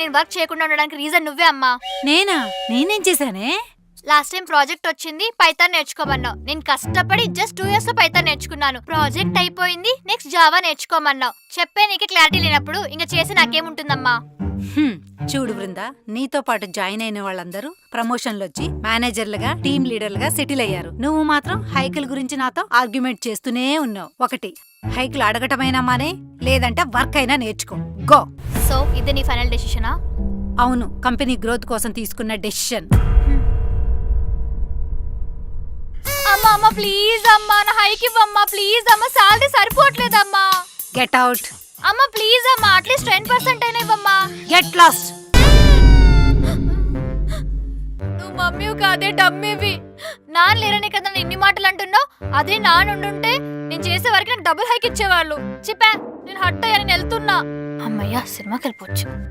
నేను వర్క్ చేయకుండా ఉండడానికి రీజన్ నువ్వే అమ్మా. నేనేం చేశానే? లాస్ట్ టైం ప్రాజెక్ట్ వచ్చింది, పైథాన్ నేర్చుకోమన్నావు. నేను కష్టపడి జస్ట్ 2 years లో పైథాన్ నేర్చుకున్నాను. ప్రాజెక్ట్ అయిపోయింది, నెక్స్ట్ జావా నేర్చుకోమన్నావు. చెప్పే నీకు క్లారిటీ లేనప్పుడు ఇంకా చేసి నాకేముంటుందమ్మా? చూడు బృందా, నీతో పాటు జాయిన్ అయిన వాళ్ళందరూ ప్రమోషన్లు వచ్చి మేనేజర్లుగా, టీమ్ లీడర్లుగా సెటిల్ అయ్యారు. నువ్వు మాత్రం హైకిల్ గురించి నాతో ఆర్గ్యుమెంట్ చేస్తూనే ఉన్నావు. ఒకటి, హైకిల్ అడగటమైనా మానే, లేదంటే వర్క్ అయినా నేర్చుకో. గో. సో ఇది నీ ఫైనల్ డెసిషనా? అవును, కంపెనీ గ్రోత్ కోసం తీసుకున్న డెసిషన్. అమ్మా ప్లీజ్ అమ్మా, నా హైక్ ఇవ్వమ్మా ప్లీజ్ అమ్మా, సాలరీ సరిపోవట్లేదమ్మా. Get out. అమ్మా ప్లీజ్ అమ్మా, అట్లీస్ట్ 10% అయినా ఇవ్వమ్మా. Get lost. నువ్వు మమ్మీ కాదే డమ్మీవి. నాన్న లేరనే కదా నేను ఇన్ని మాటలు అంటున్నావు. అదే నాన్న ఉండుంటే నేను చేసే వరకు నాకు డబుల్ హైక్ ఇచ్చేవాళ్ళు. చెప్పా, నేను హట్ అయ్యా, నేను వెళ్తున్నా. అమ్మయ్యా, సినిమాకి వెళ్ళిపోవచ్చు.